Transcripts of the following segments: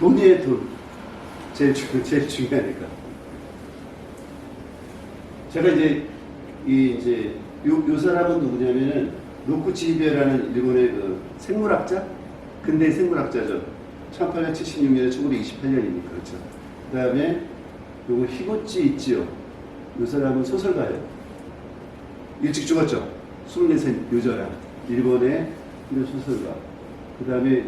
돈이에요, 돈. 제일 중요하니까. 제가 요 사람은 누구냐면은, 노쿠치히데라는 일본의 그 생물학자? 근대 생물학자죠. 1876년에 1928년이니까, 그렇죠. 그 다음에, 요거 히고치 있지요. 요 사람은 소설가예요. 일찍 죽었죠. 24세 요저야. 일본의 소설가. 그 다음에,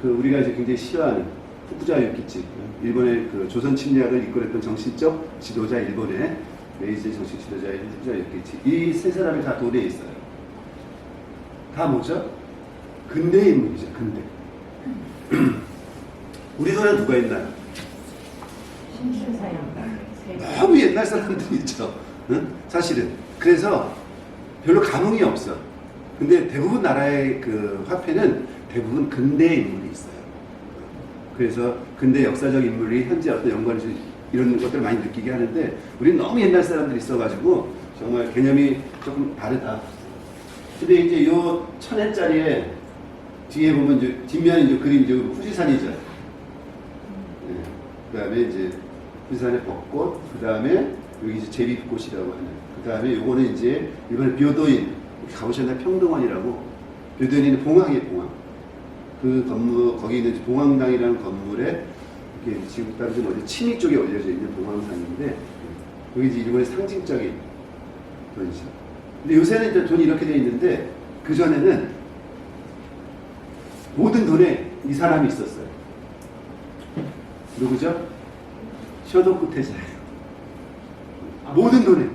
우리가 이제 굉장히 싫어하는 후쿠자 유키치. 일본의 그 조선 침략을 이끌었던 정신적 지도자, 일본의 메이지 정신 지도자의 후쿠자 유키치. 이 세 사람이 다 돈에 있어요. 다 뭐죠? 근대 인물이죠, 근대. 우리 돈에 누가 있나요? 너무 옛날 사람들이 있죠. 응? 사실은. 그래서 별로 감흥이 없어. 근데 대부분 나라의 그 화폐는 대부분 근대 인물이 있어요. 그래서 근대 역사적 인물이 현재 어떤 연관이 이런 것들을 많이 느끼게 하는데, 우리는 너무 옛날 사람들이 있어가지고 정말 개념이 조금 다르다. 근데 이제 요 1000회짜리에 뒤에 보면 이제 뒷면에 이제 그림 이제 후지산이죠. 네. 그 다음에 이제 후지산의 벚꽃, 그 다음에 여기 이제 제비꽃이라고 하는, 그 다음에 요거는 이제 이번에 묘도인, 가보셨나요? 평등원이라고. 묘도인은 봉황이에요, 봉황. 그 건물, 거기 있는 봉황당이라는 건물에 이렇게 지금 따로 좀 어디 침입 쪽에 올려져 있는 봉황당인데, 여기 이제 일본의 상징적인 돈이죠. 근데 요새는 이제 돈이 이렇게 되어 있는데, 그전에는 모든 돈에 이 사람이 있었어요. 누구죠? 쇼도쿠 태자예요. 모든 돈에.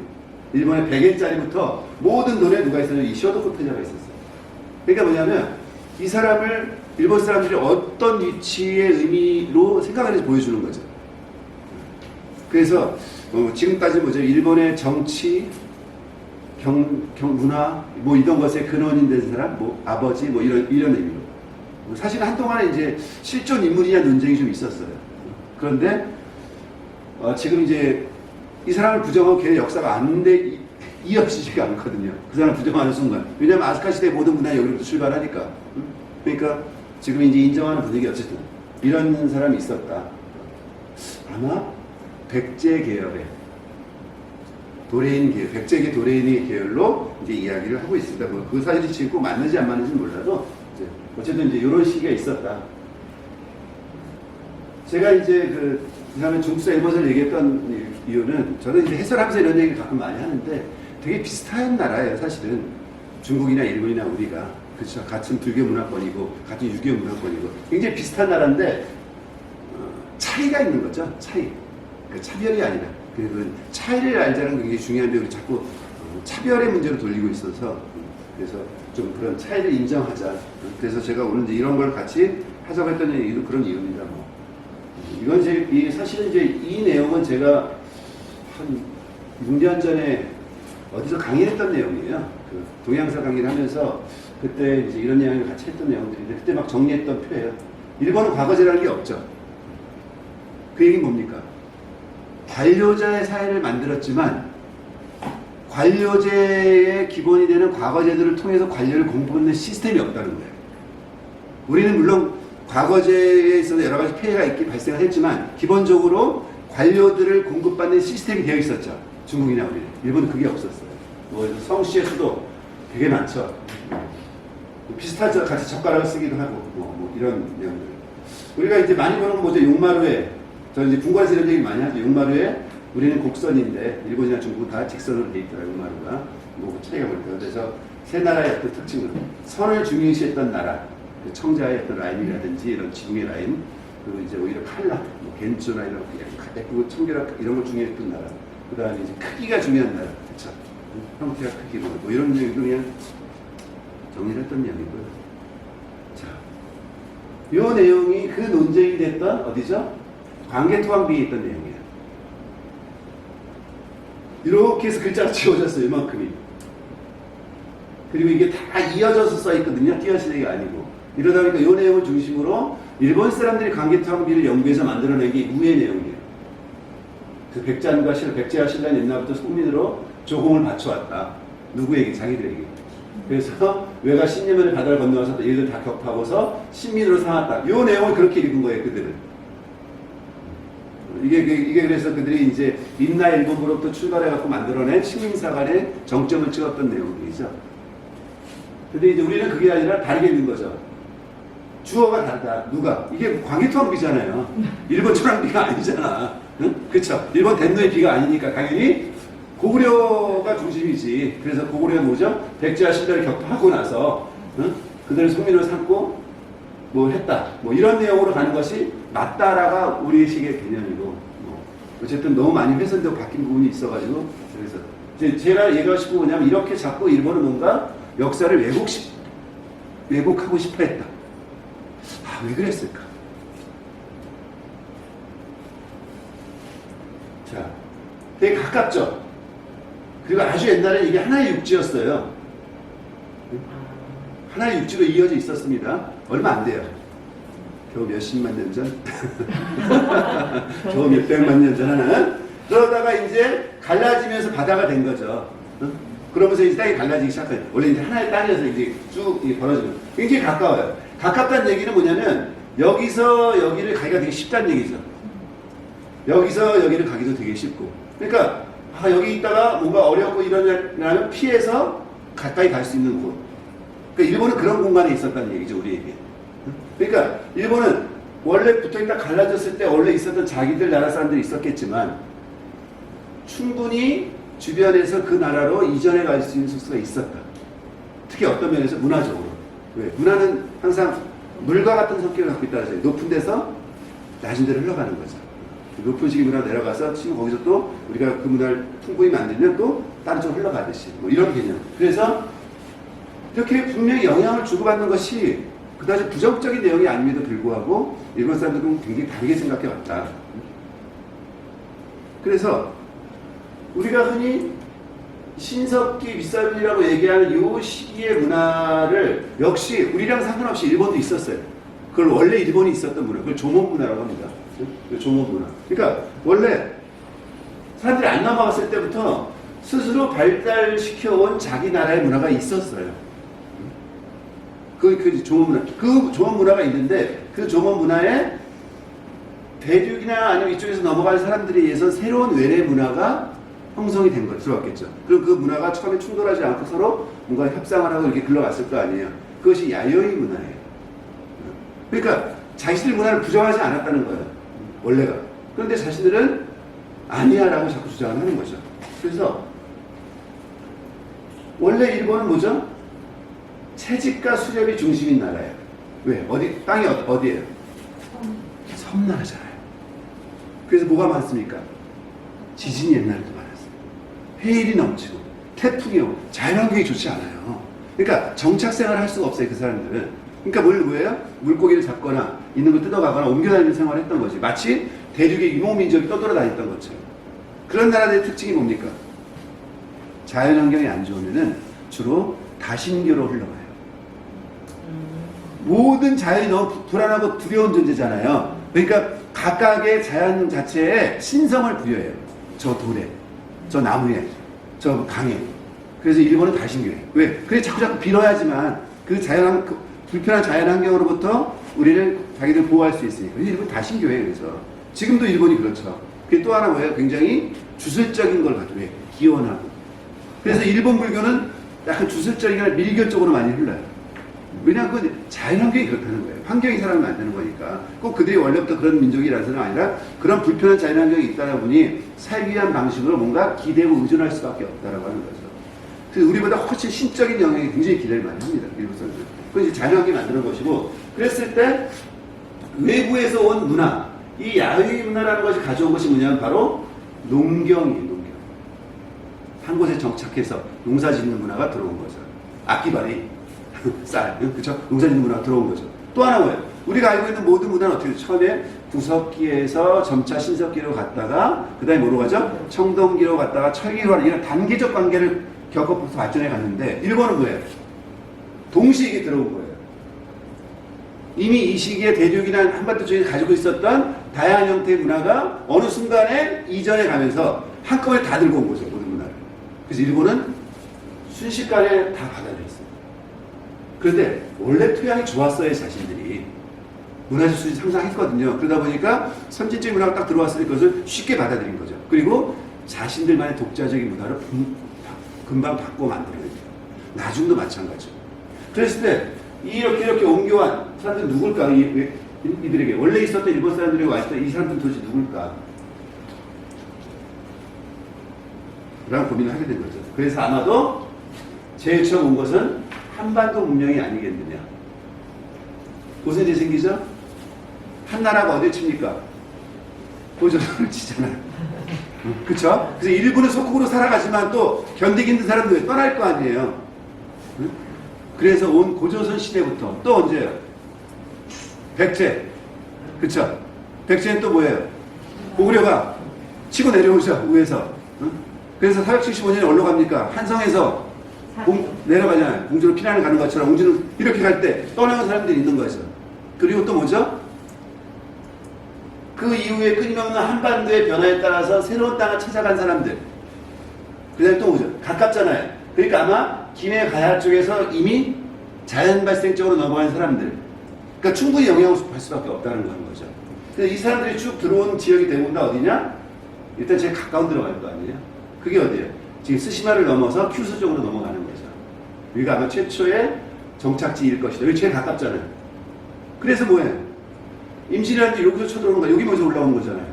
일본의 100엔짜리부터 모든 돈에 누가 있었냐면 이 쇼도쿠 태자가 있었어요. 그러니까 뭐냐면, 이 사람을 일본 사람들이 어떤 위치의 의미로 생각하는지 보여주는 거죠. 그래서 지금까지 뭐죠? 일본의 정치, 문화, 뭐 이런 것의 근원인 된 사람, 뭐 아버지, 뭐 이런 의미로. 사실 한동안에 이제 실존 인물이냐 논쟁이 좀 있었어요. 그런데 지금 이제 이 사람을 부정하고 걔의 역사가 이어지지가 않거든요. 그 사람을 부정하는 순간. 왜냐하면 아스카 시대의 모든 문화가 여기로부터 출발하니까. 그러니까 지금 이제 인정하는 분위기 어쨌든 이런 사람이 있었다. 아마 백제 계열의 도레인 계열, 백제계 도레인의 계열로 이제 이야기를 하고 있습니다. 뭐 그 사실이 지금 꼭 맞는지 안 맞는지 몰라도 이제 어쨌든 이제 이런 시기가 있었다. 제가 이제 그 다음에 중국사 일본사를 얘기했던 이유는, 저는 이제 해설하면서 이런 얘기를 가끔 많이 하는데 되게 비슷한 나라예요, 사실은. 중국이나 일본이나 우리가. 그렇죠. 같은 불교 문화권이고, 같은 유교 문화권이고, 굉장히 비슷한 나라인데, 차이가 있는 거죠, 차이. 그 차별이 아니라. 그 차이를 알자는 게 굉장히 중요한데, 우리 자꾸 차별의 문제로 돌리고 있어서, 그래서 좀 그런 차이를 인정하자. 그래서 제가 오늘 이제 이런 걸 같이 하자고 했던 얘기도 그런 이유입니다, 뭐. 이건 사실은 이제 이 내용은 제가 한 6년 전에 어디서 강의했던 내용이에요. 그 동양사 강의를 하면서 그때 이제 이런 내용을 같이 했던 내용들인데, 그때 막 정리했던 표예요. 일본은 과거제라는 게 없죠. 그 얘기는 뭡니까? 관료자의 사회를 만들었지만 관료제의 기본이 되는 과거제도를 통해서 관료를 공부하는 시스템이 없다는 거예요. 우리는 물론 과거제에 있어서 여러 가지 폐해가 발생을 했지만 기본적으로 관료들을 공급받는 시스템이 되어 있었죠. 중국이나 우리는. 일본은 그게 없었어요. 뭐 성씨에서도 되게 많죠. 비슷하죠. 같이 젓가락을 쓰기도 하고 뭐 이런 내용들. 우리가 이제 많이 보는 건 뭐죠? 용마루에, 저는 이제 궁궐에서 이런 얘기 많이 하죠. 용마루에 우리는 곡선인데 일본이나 중국은 다 직선으로 돼 있더라고요. 용마루가. 뭐 차이가 뭘까요? 그래서 세 나라의 어떤 특징은 선을 중요시했던 나라, 그 청자의 어떤 라인이라든지 이런 지붕의 라인, 그리고 이제 오히려 칼라, 뭐 겐츠나 이런 예쁘고 청결한 이런 걸 중요했던 나라. 그 다음에 이제 크기가 중요한 나라, 그쵸? 형태가 크기 뭐 이런 얘기도 그냥 정리를 했던 내용이고요. 자, 요 내용이 그 논쟁이 됐던 어디죠? 관계토항비에 있던 내용이에요. 이렇게 해서 글자가 지워졌어요, 이만큼이. 그리고 이게 다 이어져서 써있거든요. 띄어쓰기가 아니고. 이러다 보니까 이 내용을 중심으로 일본 사람들이 관계토항비를 연구해서 만들어낸 게 우의 내용이에요. 그 백제와 신라는 옛날부터 속민으로 조공을 바쳐왔다. 누구에게? 자기들에게. 그래서 외가 신념의 바다를 건너와서 얘들 다 격파하고서 신민으로 삼았다. 이 내용을 그렇게 읽은 거예요, 그들은. 이게 그래서 그들이 이제 인나 일본으로부터 출발해갖고 만들어낸 식민사 간의 정점을 찍었던 내용들이죠. 근데 이제 우리는 그게 아니라 다르게 있는 거죠. 주어가 다르다. 누가? 이게 광개토항비잖아요. 일본 천황비가 아니잖아. 응? 그쵸? 일본 덴노의 비가 아니니까 당연히 고구려가 중심이지. 그래서 고구려는 뭐죠? 백제와 신라를 격파하고 나서 응? 그들을 속민으로 삼고 뭐 했다. 뭐 이런 내용으로 가는 것이 맞다라가 우리식의 개념이고 뭐 어쨌든 너무 많이 훼손되고 바뀐 부분이 있어가지고 그래서 제가 얘기하고 싶은 건 뭐냐면 이렇게 자꾸 일본은 뭔가 역사를 왜곡하고 싶어 했다. 아, 왜 그랬을까? 자, 되게 가깝죠? 그리고 아주 옛날에 이게 하나의 육지였어요. 하나의 육지로 이어져 있었습니다. 얼마 안 돼요. 겨우 몇십만 년 전? 겨우 몇백만 년 전 하나? 그러다가 이제 갈라지면서 바다가 된 거죠. 그러면서 이제 땅이 갈라지기 시작해요. 원래 이제 하나의 땅이어서 이제 쭉 벌어지면 굉장히 가까워요. 가깝다는 얘기는 뭐냐면 여기서 여기를 가기가 되게 쉽다는 얘기죠. 여기서 여기를 가기도 되게 쉽고. 그러니까 여기 있다가 뭔가 어렵고 이러냐면 피해서 가까이 갈 수 있는 곳. 그러니까 일본은 그런 공간에 있었다는 얘기죠, 우리에게. 그러니까 일본은 원래 붙어있다 갈라졌을 때 원래 있었던 자기들 나라 사람들이 있었겠지만 충분히 주변에서 그 나라로 이전해 갈 수 있는 수가 있었다. 특히 어떤 면에서 문화적으로. 왜? 문화는 항상 물과 같은 성격을 갖고 있다는 거죠. 높은 데서 낮은 데로 흘러가는 거죠. 높은 식의 문화 내려가서 지금 거기서 또 우리가 그 문화를 풍부히 만들면 또 다른 쪽으로 흘러가듯이 뭐 이런 개념. 그래서 이렇게 분명히 영향을 주고받는 것이 그다지 부정적인 내용이 아님에도 불구하고 일본 사람들은 굉장히 다르게 생각해 왔다. 그래서 우리가 흔히 신석기 윗사람이라고 얘기하는 이 시기의 문화를 역시 우리랑 상관없이 일본도 있었어요. 그걸 원래 일본이 있었던 문화, 그걸 조몬 문화라고 합니다. 조몬 문화. 그러니까 원래 사람들이 안 넘어갔을 때부터 스스로 발달시켜온 자기 나라의 문화가 있었어요. 그 조몬 문화, 그 조몬 문화가 있는데 그 조몬 문화에 대륙이나 아니면 이쪽에서 넘어간 사람들에 의해서 새로운 외래 문화가 형성이 된 거 들어왔겠죠. 그럼 그 문화가 처음에 충돌하지 않고 서로 뭔가 협상을 하고 이렇게 흘러갔을 거 아니에요. 그것이 야요이 문화예요. 그러니까 자신들 문화를 부정하지 않았다는 거예요. 원래가. 그런데 자신들은 아니야라고 자꾸 주장을 하는 거죠. 그래서 원래 일본은 뭐죠? 채집과 수렵이 중심인 나라예요. 왜? 어디 땅이 어디예요? 섬나라잖아요. 그래서 뭐가 많습니까? 지진이 옛날에도 많았어요. 해일이 넘치고 태풍이 오고 자연환경이 좋지 않아요. 그러니까 정착생활을 할 수가 없어요. 그 사람들은. 그러니까 뭐예요? 물고기를 잡거나 있는 걸 뜯어가거나 옮겨다니는 생활을 했던 거지. 마치 대륙의 유목민족이 떠돌아다녔던 것처럼. 그런 나라들의 특징이 뭡니까? 자연환경이 안 좋으면은 주로 다신교로 흘러가요. 모든 자연이 너무 불안하고 두려운 존재잖아요. 그러니까 각각의 자연 자체에 신성을 부여해요. 저 돌에, 저 나무에, 저 강에. 그래서 일본은 다신교예요. 왜? 그래 자꾸 빌어야지만 그 불편한 자연환경으로부터 우리를 자기들 보호할 수 있으니까. 일본 다신교예요. 그래서 지금도 일본이 그렇죠. 그게 또 하나 뭐예요? 굉장히 주술적인 걸 가지고 해요. 기원하고. 그래서 일본 불교는 약간 주술적이나 밀교 쪽으로 많이 흘러요. 왜냐하면 그 자연환경이 그렇다는 거예요. 환경이 사람을 만드는 거니까. 꼭 그들이 원래부터 그런 민족이라서는 아니라 그런 불편한 자연환경이 있다다 보니 살기 위한 방식으로 뭔가 기대고 의존할 수밖에 없다라고 하는 거죠. 그래서 우리보다 훨씬 신적인 영역에 굉장히 기대를 많이 합니다. 일본 사람들. 그건 이제 자연환경이 만드는 것이고, 그랬을 때 외부에서 온 문화, 이 야외 문화라는 것이 가져온 것이 뭐냐면 바로 농경이에요. 농경. 한 곳에 정착해서 농사 짓는 문화가 들어온 거죠. 악기발이 쌀, 그쵸? 농사짓는 문화가 들어온 거죠. 또 하나 뭐예요? 우리가 알고 있는 모든 문화는 어떻게 돼요? 처음에 구석기에서 점차 신석기로 갔다가 그 다음에 뭐로 가죠? 청동기로 갔다가 철기로 가는 이런 단계적 관계를 겪어서 발전해 갔는데 일본은 뭐예요? 동시에 이게 들어온 거예요. 이미 이 시기에 대륙이나 한반도 쪽에 가지고 있었던 다양한 형태의 문화가 어느 순간에 이전해 가면서 한꺼번에 다 들고 온 거죠. 모든 문화를. 그래서 일본은 순식간에 다 받아들였어요. 그런데 원래 토양이 좋았어요. 자신들이. 문화적 수준이 상상했거든요. 그러다 보니까 선진적인 문화가 딱 들어왔을 때 그것을 쉽게 받아들인 거죠. 그리고 자신들만의 독자적인 문화를 금방 바꿔 만들어내요. 나중도 마찬가지죠. 그랬을 때 이렇게 옮겨온 사람들은 누굴까? 이들에게 원래 있었던 일본 사람들에게 와있던 이 사람들은 도대체 누굴까? 라는 고민을 하게 된 거죠. 그래서 아마도 제일 처음 온 것은 한반도 문명이 아니겠느냐. 무슨 일이 생기죠? 한 나라가 어디 칩니까? 고조선을 치잖아요. 그쵸? 그래서 일본은 속국으로 살아가지만 또 견디기 힘든 사람들 떠날 거 아니에요. 그래서 온 고조선 시대부터 또 언제요? 백제. 그쵸? 백제는 또 뭐예요? 고구려가 치고 내려오죠, 위에서. 그래서 475년에 어디로 갑니까? 한성에서 내려가잖아요. 공주로 피난을 가는 것처럼 공주는 이렇게 갈 때 떠나는 사람들이 있는 거죠. 그리고 또 뭐죠? 그 이후에 끊임없는 한반도의 변화에 따라서 새로운 땅을 찾아간 사람들. 그 다음에 또 뭐죠? 가깝잖아요. 그러니까 아마 김해 가야 쪽에서 이미 자연 발생적으로 넘어간 사람들. 그러니까 충분히 영향을 줄 수밖에 없다는 거죠. 그래서 이 사람들이 쭉 들어온 지역이 대부분 다 어디냐? 일단 제일 가까운 데로 갈 거 아니에요? 그게 어디예요? 지금 스시마를 넘어서 큐슈 쪽으로 넘어가는 거죠. 여기가 아마 최초의 정착지일 것이다. 여기 제일 가깝잖아요. 그래서 뭐예요? 임진왜란도 여기서 쳐들어오는 거야. 여기 모여서 올라오는 거잖아요.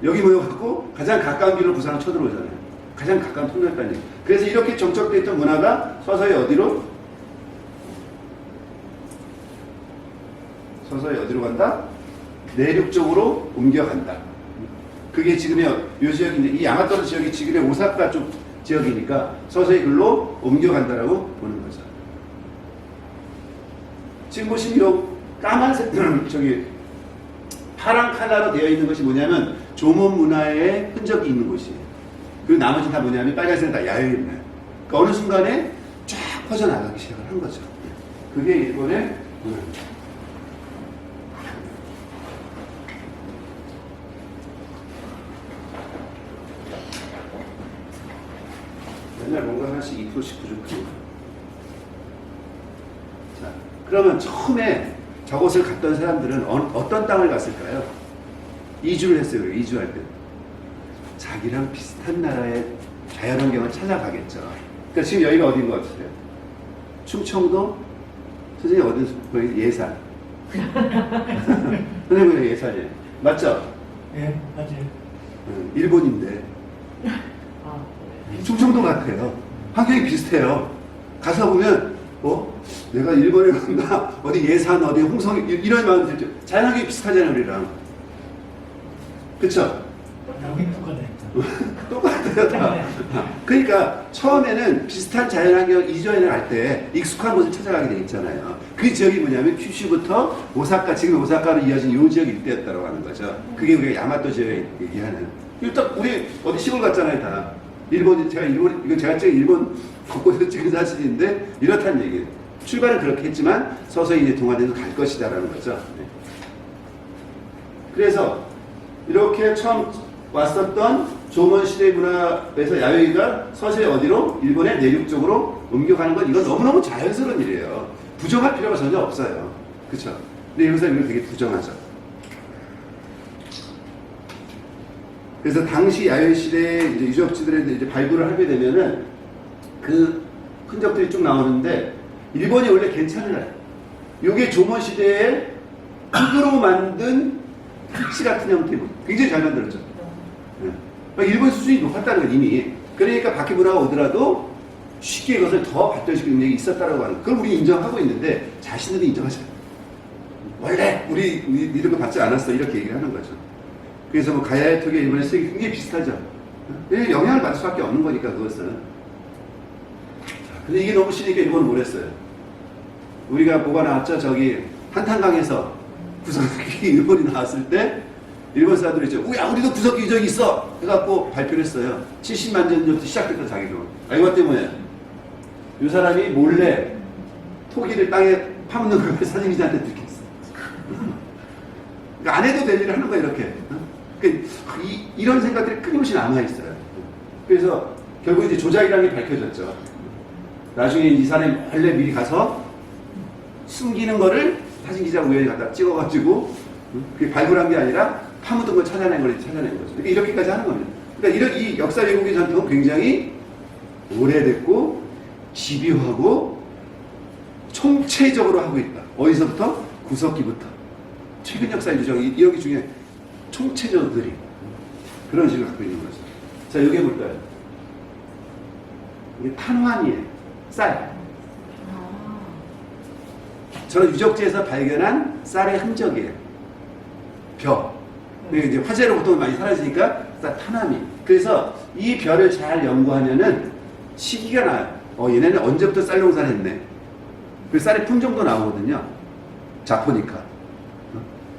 여기 모여갖고 가장 가까운 길로 부산을 쳐들어오잖아요. 가장 가까운 통로였다는 얘기. 그래서 이렇게 정착되어 있던 문화가 서서히 어디로? 서서히 어디로 간다? 내륙 쪽으로 옮겨간다. 그게 지금의 요 지역인데, 이 야마토 지역이 지금의 오사카 쪽 지역이니까 서서히 글로 옮겨간다라고 보는 거죠. 지금 보시면 요 까만색, 파란 칼라로 되어 있는 것이 뭐냐면 조문 문화의 흔적이 있는 곳이에요. 그리고 나머지는 다 뭐냐면 빨간색은 다 야외 문화예요. 그러니까 어느 순간에 쫙 퍼져나가기 시작을 한 거죠. 그게 일본의 문화입니다. 맨날 뭔가 하나씩 2%씩 부족해요. 자, 그러면 처음에 저곳을 갔던 사람들은 어떤 땅을 갔을까요? 이주를 했어요. 이주할 때. 자기랑 비슷한 나라의 자연환경을 찾아가겠죠. 그러니까 지금 여기가 어디인 것 같으세요? 충청도? 선생님 어디, 거기 예산. 선생님 예산이에요. 맞죠? 예, 맞아요. 일본인데. 충청도 같아요. 환경이 비슷해요. 가서 보면 내가 일본에 간다. 어디 예산, 어디 홍성 이런 마음이 들죠. 자연환경이 비슷하잖아요, 우리랑. 그쵸? 여기 똑같아요. 똑같아요, 다. 그러니까 처음에는 비슷한 자연환경 이전을 할 때 익숙한 곳을 찾아가게 돼 있잖아요. 그 지역이 뭐냐면 큐슈부터 오사카, 지금 오사카로 이어진 이 지역 일대였다고 하는 거죠. 그게 우리가 야마토 지역에 얘기하는. 일단 우리 어디 시골 갔잖아요, 다. 이건 제가 찍은 일본 곳곳에서 찍은 사진인데 이렇다는 얘기예요. 출발은 그렇게 했지만 서서히 이제 동화돼서 갈 것이다라는 거죠. 네. 그래서 이렇게 처음 왔었던 조먼시대 문화에서 야외가 서서히 어디로? 일본의 내륙 쪽으로 옮겨가는 건 이건 너무너무 자연스러운 일이에요. 부정할 필요가 전혀 없어요. 그렇죠? 근데 여기서 이걸 되게 부정하죠. 그래서 당시 야외 시대의 이제 유적지들에 이제 발굴을 하게 되면은 그 흔적들이 쭉 나오는데 일본이 원래 괜찮아요. 이게 조선 시대에 흙으로 만든 택시 같은 형태고 굉장히 잘 만들었죠. 네. 일본 수준이 높았다는 건 이미. 그러니까 바퀴 문화가 오더라도 쉽게 이것을 더 발전시키는 능력이 있었다라고 하는. 그걸 우리 인정하고 있는데 자신들이 인정하지 않아요. 원래 우리 이런 거 받지 않았어 이렇게 얘기를 하는 거죠. 그래서 뭐 가야의 턱에 일본의 쓰기 굉장히 비슷하죠. 영향을 받을 수밖에 없는 거니까 그것은. 근데 이게 너무 심하니까 일본은 뭘 했어요? 우리가 뭐가 나왔죠? 저기 한탄강에서 구석기 일본이 나왔을 때 일본 사람들이 있죠. 야 우리도 구석기 유적이 있어! 해갖고 발표를 했어요. 70만 년 전부터 시작됐던 자기도. 이것 때문에 이 사람이 몰래 토기를 땅에 파묻는 걸 사진기자한테 들켰어. 그러니까 안 해도 될 일을 하는 거야 이렇게. 그러니까 이런 생각들이 끊임없이 남아있어요. 그래서 결국 이제 조작이라는 게 밝혀졌죠. 나중에 이 사람이 원래 미리 가서 숨기는 거를 사진 기자 우연히 갖다 찍어가지고 그게 발굴한 게 아니라 파묻은 걸 찾아낸 거죠. 그러니까 이렇게까지 하는 겁니다. 그러니까 이런 이 역사 왜곡의 전통은 굉장히 오래됐고 집요하고 총체적으로 하고 있다. 어디서부터? 구석기부터. 최근 역사의 유정 이런 게 중요해. 총체적들이 그런 식을 갖고 있는 거죠. 자, 이게 뭘까요? 이게 탄환이에요. 쌀. 저는 유적지에서 발견한 쌀의 흔적이에요. 벼. 이게 이제 화재로 보통 많이 사라지니까 쌀 탄환이. 그래서 이 벼를 잘 연구하면은 시기가 나요. 얘네는 언제부터 쌀 농사를 했네. 그 쌀의 품종도 나오거든요. 자포니카.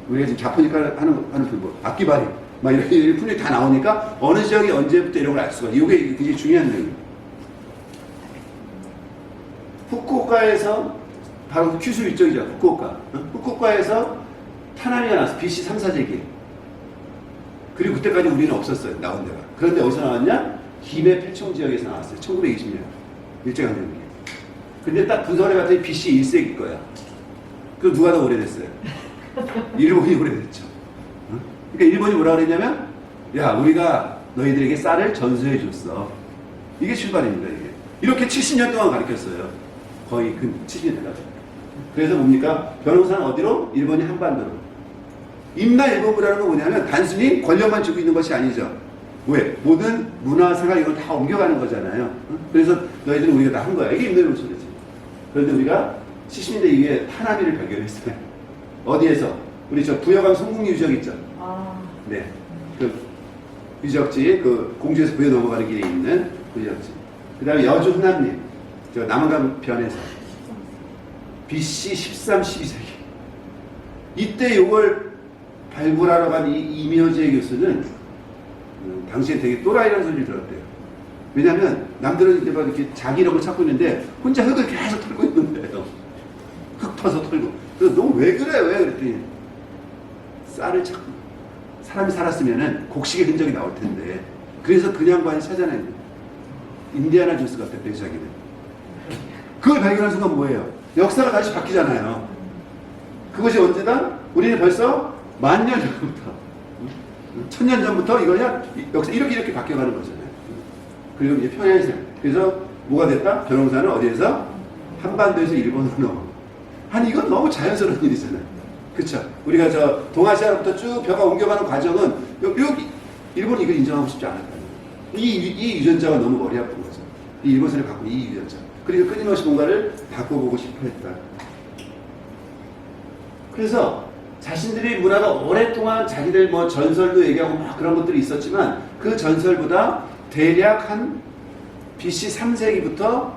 우리가 지금 자포니카 하는 뭐 악기바리 막 이런 품종이 다 나오니까 어느 지역이 언제부터 이런 걸 알 수가 있어요. 이게 굉장히 중요한 내용이에요. 후쿠오카에서 바로 큐슈 이쪽이죠. 후쿠오카. 후쿠오카에서 타나미가 나왔어. BC 3, 4세기. 그리고 그때까지 우리는 없었어요. 나온 데가. 그런데 어디서 나왔냐? 김해 패총 지역에서 나왔어요. 1920년. 일제강점기. 근데 딱 분석을 해봤더니 BC 1세기 거야. 그 누가 더 오래됐어요? 일본이 오래됐죠. 그러니까 일본이 뭐라 그랬냐면, 야, 우리가 너희들에게 쌀을 전수해 줬어. 이게 출발입니다, 이게. 이렇게 70년 동안 가르쳤어요. 거의 그 70년까지. 그래서 뭡니까? 변호사는 어디로? 일본이 한반도로. 임나일본부라는 건 뭐냐면 단순히 권력만 쥐고 있는 것이 아니죠. 왜? 모든 문화, 생활 이걸 다 옮겨가는 거잖아요. 그래서 너희들은 우리가 다 한 거야. 이게 임나일본 소리지. 그런데 우리가 70년대 이후에 타나미를 발견했어요. 어디에서? 우리 저 부여강 송국리 유적 있죠? 네. 그 유적지, 그 공주에서 부여 넘어가는 길에 있는 그 유적지. 그 다음에 여주 흔남리. 저 남한강 변에서. BC 13, 12세기. 이때 이걸 발굴하러 간 이 이묘재 교수는 당시에 되게 또라이라는 소리를 들었대요. 왜냐하면 남들은 이제 막 이렇게 자기 이력을 찾고 있는데 혼자 흙을 계속 털고 있는데요. 흙 터서 털고. 그래서 너 왜 그래? 왜? 그랬더니 쌀을 찾고 사람이 살았으면은 곡식의 흔적이 나올 텐데 그래서 그 양반이 찾아낸 거예요. 인디아나 존스 같았대요, 자기는. 그걸 발견한 순간 뭐예요? 역사가 다시 바뀌잖아요. 그것이 언제다? 우리는 벌써 10,000년 전부터, 1000년 전부터 이거냐? 역사 이렇게 바뀌어가는 거잖아요. 그리고 이제 평양에서. 그래서 뭐가 됐다? 변호사는 어디에서? 한반도에서 일본으로 넘어. 아니, 이건 너무 자연스러운 일이잖아요. 그쵸? 우리가 저 동아시아로부터 쭉 벼가 옮겨가는 과정은 여기 일본이 이걸 인정하고 싶지 않았다는 거예요. 이 유전자가 너무 머리 아픈 거죠. 이 일본선을 갖고 있는 이 유전자. 그리고 끊임없이 뭔가를 바꿔보고 싶어 했다. 그래서 자신들의 문화가 오랫동안 자기들 뭐 전설도 얘기하고 막 그런 것들이 있었지만 그 전설보다 대략 한 BC 3세기부터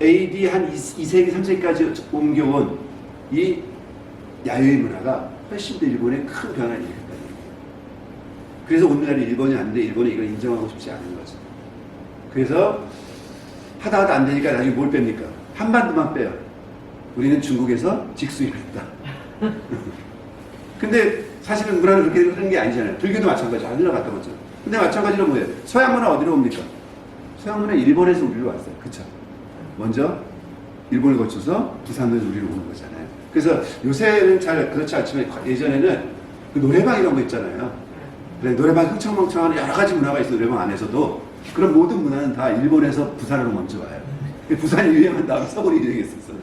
AD 한 2세기, 3세기까지 옮겨온 이 야유의 문화가 훨씬 더 일본에 큰 변화를 일으켰다는 얘기예요. 그래서 오늘날 일본이 안 돼, 일본이 이걸 인정하고 싶지 않은 거죠. 그래서 하다 안 되니까 나중에 뭘 뺍니까? 한반도만 빼요. 우리는 중국에서 직수입을 했다. 근데 사실은 문화는 그렇게 흐르는 게 아니잖아요. 불교도 마찬가지죠. 하늘로 갔다 왔죠. 근데 마찬가지로 뭐예요? 서양 문화 어디로 옵니까? 서양 문화 일본에서 우리로 왔어요. 그쵸? 먼저 일본을 거쳐서 부산에서 우리로 오는 거잖아요. 그래서 요새는 잘 그렇지 않지만 예전에는 그 노래방 이런 거 있잖아요. 그래, 노래방 흥청망청하는 여러 가지 문화가 있어요. 노래방 안에서도. 그런 모든 문화는 다 일본에서 부산으로 먼저 와요. 부산이 유행한 다음에 서울이 유행했었어요.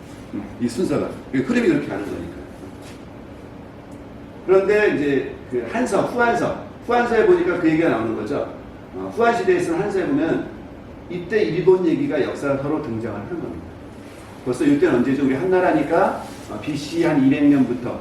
이 순서가. 흐름이 그렇게 가는 거니까. 그런데 이제 그 후한서에 보니까 그 얘기가 나오는 거죠. 후한 시대에 쓰는 한서에 보면 이때 일본 얘기가 역사서로 등장을 하는 겁니다. 벌써 이때는 언제죠? 우리 한나라니까 BC 한 200년부터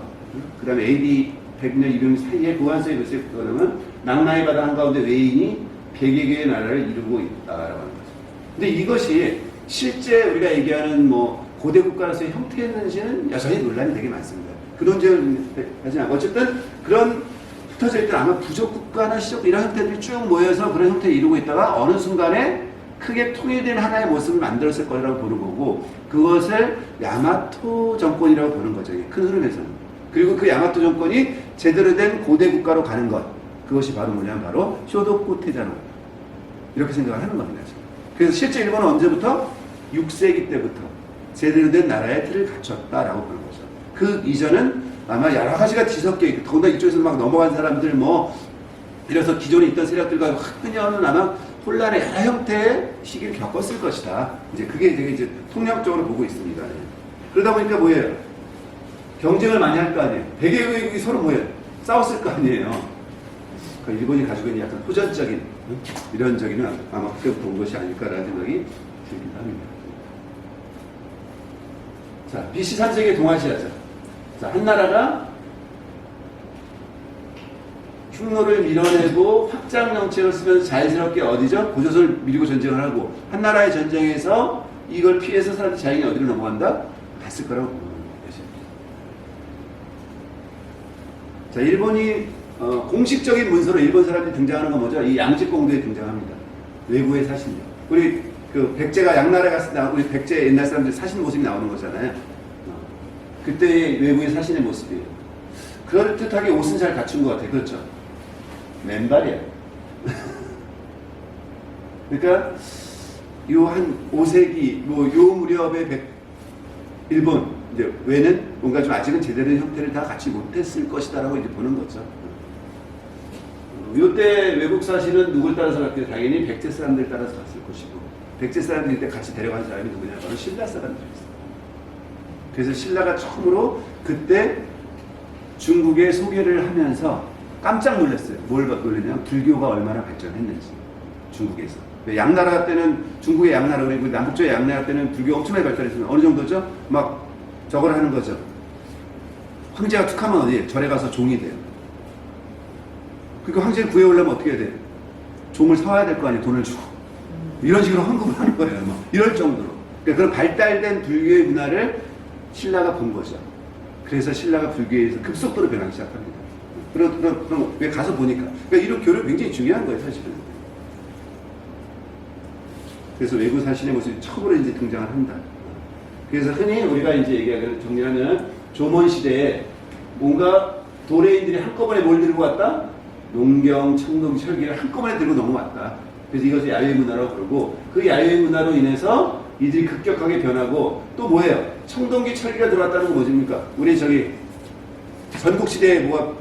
그 다음에 AD 100년, 200년 사이에 후한서에 글쎄 그러면 낙나의 바다 한가운데 외인이 100여 개의 나라를 이루고 있다라고 하는 거죠. 근데 이것이 실제 우리가 얘기하는 뭐 고대 국가로서의 형태였는지는 여전히 논란이 되게 많습니다. 그 논쟁을 하지 않고 어쨌든 그런 흩어져 있던 아마 부족 국가나 시족 이런 형태들이 쭉 모여서 그런 형태를 이루고 있다가 어느 순간에 크게 통일된 하나의 모습을 만들었을 거라고 보는 거고 그것을 야마토 정권이라고 보는 거죠. 큰 흐름에서는. 그리고 그 야마토 정권이 제대로 된 고대 국가로 가는 것 그것이 바로 뭐냐면 바로 쇼도쿠 테자노 이렇게 생각을 하는 겁니다. 그래서 실제 일본은 언제부터? 6세기 때부터 제대로 된 나라의 틀을 갖췄다라고 보는 거죠. 그 이전은 아마 여러 가지가 뒤섞여 있고, 더군다나 이쪽에서 막 넘어간 사람들 뭐, 이래서 기존에 있던 세력들과 흔히하는 아마 혼란의 여러 형태의 시기를 겪었을 것이다. 이제 그게 되게 이제 통념적으로 보고 있습니다. 예. 그러다 보니까 뭐예요? 경쟁을 많이 할 거 아니에요. 백의 외국이 서로 뭐예요? 싸웠을 거 아니에요. 그러니까 일본이 가지고 있는 약간 호전적인, 이런 적인 아마 그때부터 온 것이 아닐까라는 생각이 들기도 합니다. 자, BC 3세기 동아시아죠. 자, 한나라가 흉노를 밀어내고 확장 정책을 쓰면서 자연스럽게 어디죠? 고조선을 밀고 전쟁을 하고, 한나라의 전쟁에서 이걸 피해서 사람들이 자연히 어디로 넘어간다? 갔을 거라고 보는 것입니다. 자, 일본이 공식적인 문서로 일본 사람들이 등장하는 건 뭐죠? 이 양직공도에 등장합니다. 외구의 사신요. 우리 그 백제가 양나라에 갔을 때 우리 백제 옛날 사람들 사신 모습이 나오는 거잖아요. 그때의 외구의 사신의 모습이에요. 그럴듯하게 옷은 잘 갖춘 것 같아요. 그렇죠? 맨발이야. 그러니까 요 한 5세기 뭐 요 무렵의 일본 이제 외는 뭔가 좀 아직은 제대로 된 형태를 다 갖지 못했을 것이다라고 이제 보는 거죠. 요때 외국 사실은 누굴 따라서 갔대요? 당연히 백제 사람들 따라서 갔을 것이고, 백제 사람들일 때 같이 데려간 사람이 누구냐? 바로 신라 사람들이었어요. 그래서 신라가 처음으로 그때 중국에 소개를 하면서 깜짝 놀랐어요. 뭘 놀랐냐면 불교가 얼마나 발전했는지. 중국에서. 양나라 때는 중국의 양나라 그리고 남북조의 양나라 때는 불교가 엄청나게 발전했어요. 어느 정도죠? 막 저걸 하는 거죠. 황제가 툭하면 어디에? 절에 가서 종이 돼요. 그러니까 황제를 구해오려면 어떻게 해야 돼요? 종을 사와야 될 거 아니에요. 돈을 주고. 이런 식으로 헌금을 하는 거예요. 막 이럴 정도로. 그러니까 그런 발달된 불교의 문화를 신라가 본 거죠. 그래서 신라가 불교에서 급속도로 변하기 시작합니다. 그럼 왜 가서 보니까. 그러니까 이런 교류가 굉장히 중요한 거예요, 사실은. 그래서 외구 사신의 모습이 처음으로 이제 등장을 한다. 그래서 흔히 우리가 이제 얘기하는 정리하는 조선 시대에 뭔가 도래인들이 한꺼번에 뭘 들고 왔다? 농경, 청동, 철기를 한꺼번에 들고 넘어왔다. 그래서 이것을 야외 문화라고 부르고, 그 야외 문화로 인해서 이들이 급격하게 변하고, 또 뭐예요? 청동기, 철기가 들어왔다는 건 뭐십니까? 우리 저기 전국시대에 뭐가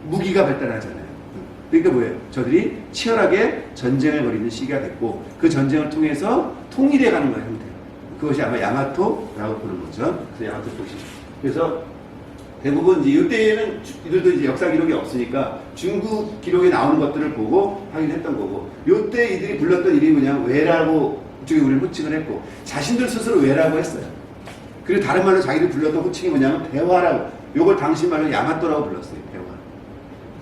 무기가 발달하잖아요. 그러니까 뭐예요? 저들이 치열하게 전쟁을 벌이는 시기가 됐고, 그 전쟁을 통해서 통일해 가는 거예요, 형태. 그것이 아마 야마토라고 보는 거죠. 그래서 야마토 도시. 그래서 대부분 이제 이때에는 이들도 이제 역사 기록이 없으니까 중국 기록에 나오는 것들을 보고 확인했던 거고, 이때 이들이 불렀던 이름이 뭐냐? 외라고 이쪽에 우리를 호칭을 했고, 자신들 스스로 외라고 했어요. 그리고 다른 말로 자기들 불렀던 호칭이 뭐냐면 대화라고. 요걸 당시 말로 야마토라고 불렀어요. 대화.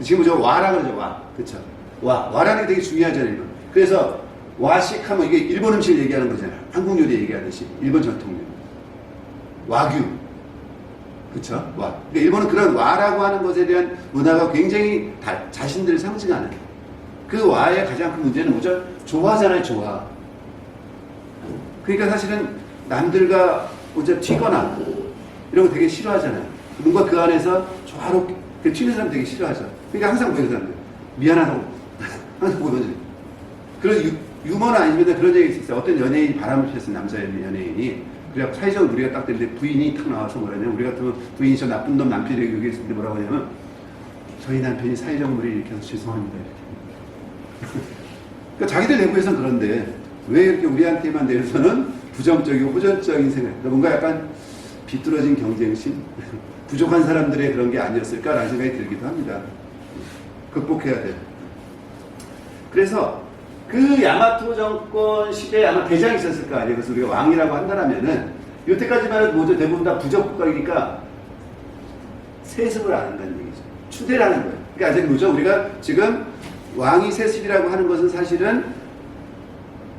지금 저 와라고 그러죠. 와. 그쵸? 와라는 게 되게 중요하잖아요. 그래서 와식 하면 이게 일본 음식을 얘기하는 거잖아요. 한국 요리 얘기하듯이. 일본 전통 요리. 와규. 그쵸? 와. 그러니까 일본은 그런 와라고 하는 것에 대한 문화가 굉장히 자신들을 상징하는. 그 와의 가장 큰 문제는 뭐죠? 조화잖아요, 조화. 그러니까 사실은 남들과 어차피 튀거나 이런 거 되게 싫어하잖아요. 뭔가 그 안에서 조화롭게 튀는 사람 되게 싫어하죠. 그러니까 항상 보이는 사람들. 미안하다고. 항상 보이는 그런 유머나 아니면 그런 얘기 있어요. 어떤 연예인이 바람을 피웠어요. 남자 연예인이. 그래서 사회적 무리가 딱 되는데 부인이 탁 나와서 뭐라냐면, 우리 같으면 부인이 저 나쁜 놈 남편이 여기 있을 때 뭐라고 하냐면, 저희 남편이 사회적 무리를 일으켜서 죄송합니다. 이렇게. 그러니까 자기들 내부에서는 그런데 왜 이렇게 우리한테만 대해서는 부정적이고 호전적인 생각, 뭔가 약간 비뚤어진 경쟁심, 부족한 사람들의 그런 게 아니었을까라는 생각이 들기도 합니다. 극복해야 돼요. 그래서 그 야마토 정권 시대에 아마 대장이 있었을 거 아니에요. 그래서 우리가 왕이라고 한다면은, 이때까지만 해도 뭐죠? 대부분 다 부적국가이니까 세습을 안 한다는 얘기죠. 추대를 하는 거예요. 그러니까 아직 뭐죠? 우리가 지금 왕이 세습이라고 하는 것은 사실은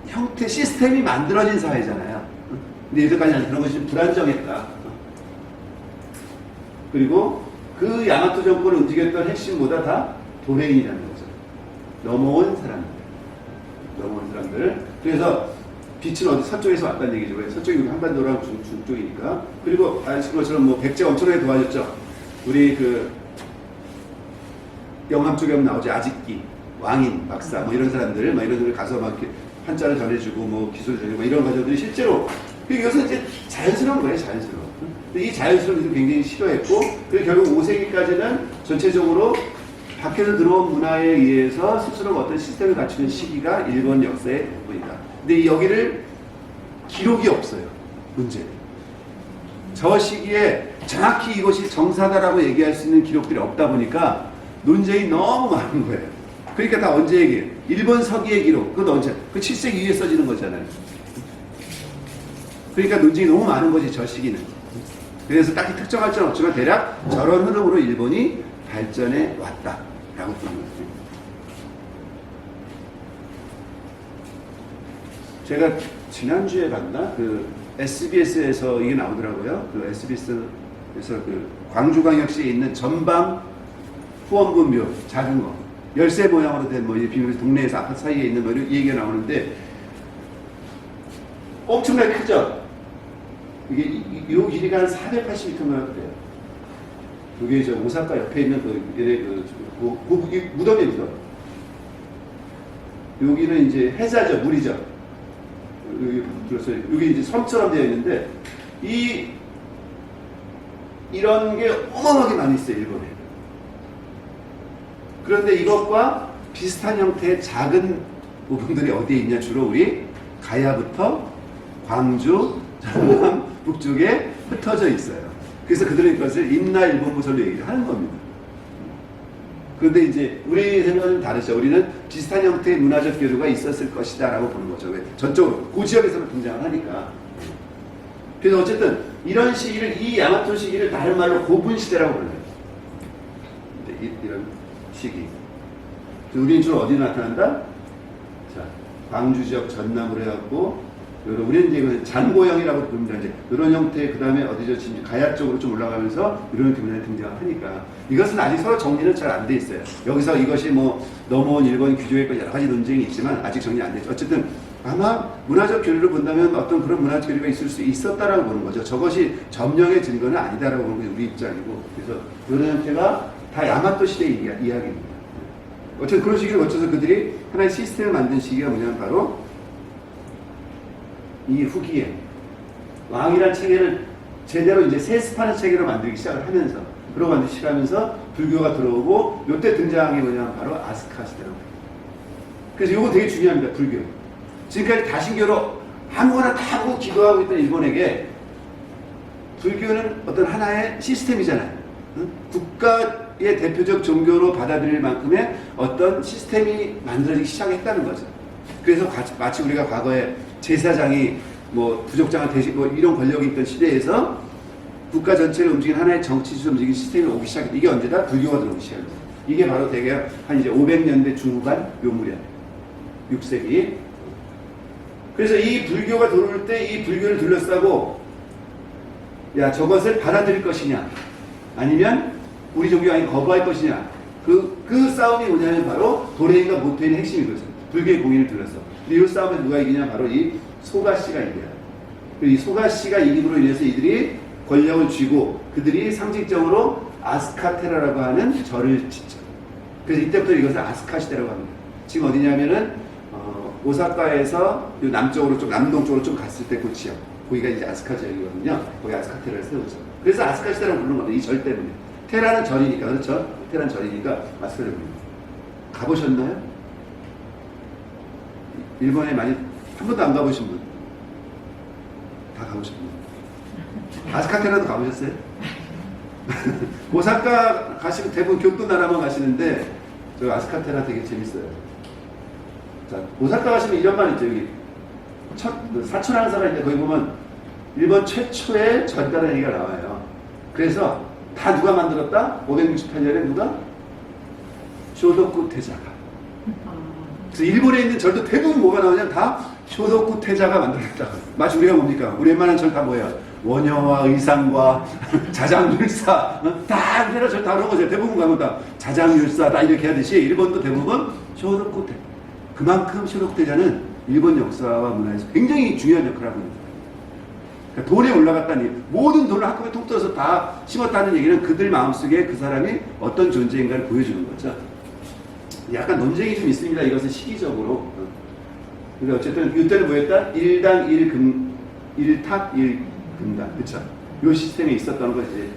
형태, 시스템이 만들어진 사회잖아요. 근데 이때까지는 그런 것이 불안정했다. 그리고 그 야마토 정권을 움직였던 핵심보다 다 도레인이라는 거죠. 넘어온 사람들. 그래서 빛은 어디 서쪽에서 왔다는 얘기죠. 왜? 서쪽이 한반도랑 중쪽이니까. 그리고 아시는 것처럼 뭐 백제가 엄청나게 도와줬죠. 우리 그 영함 쪽에 보면 나오죠. 아직기, 왕인, 박사, 뭐 이런 사람들, 막 이런 사람들 가서 막 이렇게 한자를 전해주고, 뭐 기술 전해주고, 이런 과정들이 실제로 이것은 이제 자연스러운 거예요, 자연스러워. 근데 이 자연스러운 것을 굉장히 싫어했고, 그래서 결국 5세기까지는 전체적으로 밖에서 들어온 문화에 의해서 스스로 어떤 시스템을 갖추는 시기가 일본 역사의 부분이다. 근데 여기를 기록이 없어요, 문제. 저 시기에 정확히 이것이 정사다라고 얘기할 수 있는 기록들이 없다 보니까 논쟁이 너무 많은 거예요. 그러니까 다 언제 얘기해요? 일본 서기의 기록, 그건 언제? 그 7세기 이후에 써지는 거잖아요. 그러니까 논쟁이 너무 많은 거지, 저 시기는. 그래서 딱히 특정할 건 없지만 대략 저런 흐름으로 일본이 발전해 왔다라고 보는 거죠. 제가 지난주에 봤나? 그 SBS에서 이게 나오더라고요. 그 SBS에서 그 광주광역시에 있는 전방 후원분묘 작은 거 열쇠 모양으로 된 뭐 비밀 동네에서 아파트 사이에 있는 뭐 이런 얘기가 나오는데 엄청나게 크죠. 이게 요 길이가 한 480m인가 그래요. 이게 저 오사카 옆에 있는 그 무덤이 무덤. 여기는 이제 해자죠, 물이죠. 여기 이제 섬처럼 되어 있는데 이런 게 어마어마하게 많이 있어요, 일본에. 그런데 이것과 비슷한 형태의 작은 부분들이 어디에 있냐? 주로 우리 가야부터 광주, 전남 북쪽에 흩어져 있어요. 그래서 그들은 이것을 인나 일본 무설로 얘기를 하는 겁니다. 그런데 이제 우리 생각은 다르죠. 우리는 비슷한 형태의 문화적 교류가 있었을 것이다 라고 보는 거죠. 왜? 전적으로 그 지역에서는 등장을 하니까. 그래서 어쨌든 이런 시기를, 이 야마토 시기를 다른 말로 고분 시대라고 불러요. 이런 시기. 우리는 주로 어디 나타난다? 자, 광주 지역 전남으로 해갖고 우리는 이제 이걸 잔고형이라고 부릅니다. 이제 이런 형태, 그 다음에 어디죠? 지금 가야 쪽으로 좀 올라가면서 이런 형태문화에 등장을 하니까 이것은 아직 서로 정리는 잘 안 돼 있어요. 여기서 이것이 뭐 넘어온 일본 규조의 여러 가지 논쟁이 있지만 아직 정리 안 됐죠. 어쨌든 아마 문화적 교류를 본다면 어떤 그런 문화적 교류가 있을 수 있었다라고 보는 거죠. 저것이 점령의 증거는 아니다라고 보는 게 우리 입장이고, 그래서 이런 형태가 다 야마토 시대의 이야기입니다. 어쨌든 그런 시기를 거쳐서 그들이 하나의 시스템을 만든 시기가 뭐냐면 바로 이 후기에 왕이란 체계를 제대로 이제 세습하는 체계로 만들기 시작을 하면서, 그러고 만들기 시작하면서 불교가 들어오고, 요때 등장한 게 뭐냐면 바로 아스카 시대라고. 그래서 요거 되게 중요합니다, 불교. 지금까지 다신교로 아무거나 다 하고 기도하고 있던 일본에게 불교는 어떤 하나의 시스템이잖아요. 응? 국가의 대표적 종교로 받아들일 만큼의 어떤 시스템이 만들어지기 시작했다는 거죠. 그래서 마치 우리가 과거에 제사장이 뭐 부족장을 대신 뭐 이런 권력이 있던 시대에서 국가 전체를 움직이는 하나의 정치주를 움직이는 시스템이 오기 시작했다. 이게 언제다? 불교가 들어오기 시작했다. 이게 바로 대개 한 이제 500년대 중후반 요 무렵 6세기. 그래서 이 불교가 들어올 때 이 불교를 둘러싸고, 야, 저것을 받아들일 것이냐 아니면 우리 종교에 거부할 것이냐, 그 싸움이 뭐냐면 바로 도레인과 모토인의 핵심이거든요. 불교의 공인을 둘러서. 근데 이 싸움에 누가 이기냐? 바로 이 소가씨가 이겨요. 그리고 이 소가씨가 이김으로 인해서 이들이 권력을 쥐고 그들이 상징적으로 아스카테라라고 하는 절을 짓죠. 그래서 이때부터 이것을 아스카 시대라고 합니다. 지금 어디냐면은 오사카에서 요 남쪽으로 좀 남동쪽으로 좀 갔을 때 그 지역, 거기가 이제 아스카 지역이거든요. 거기 아스카테라를 세우죠. 그래서 아스카 시대라고 부르는 겁니다. 이 절 때문에. 테라는 절이니까, 그렇죠? 테라는 절이니까 아스카를 부릅니다. 가보셨나요? 일본에 많이 한 번도 안 가보신 분? 다 가보셨나요? 아스카테라도 가보셨어요? 오사카 가시면 대부분 교토 나라만 가시는데 저 아스카테라 되게 재밌어요. 자, 오사카 가시면 이런 말 있죠. 여기 사촌항사가 있는데 거기 보면 일본 최초의 절가라는 얘기가 나와요. 그래서 다 누가 만들었다? 568년에 누가? 쇼도쿠 태자가. 그래서 일본에 있는 절도 대부분 뭐가 나오냐면 다 쇼도쿠 태자가 만들었다. 마치 우리가 뭡니까? 우리 웬만한 절 다 뭐예요? 원효와 의상과 자장율사, 다 우리나라 절 다 그런 거죠. 대부분 가면 다 자장율사 다 이렇게 하듯이 일본도 대부분 쇼도쿠 태자. 그만큼 쇼도쿠 태자는 일본 역사와 문화에서 굉장히 중요한 역할을 하고 있습니다. 그러니까 돈에 올라갔다니, 모든 돈을 한꺼번에 통틀어서 다 심었다는 얘기는 그들 마음속에 그 사람이 어떤 존재인가를 보여주는 거죠. 약간 논쟁이 좀 있습니다. 이것은 시기적으로. 근데 어쨌든 이때는 뭐였다? 일당 일탑 일금단 그렇죠? 이 시스템이 있었다는 걸 이제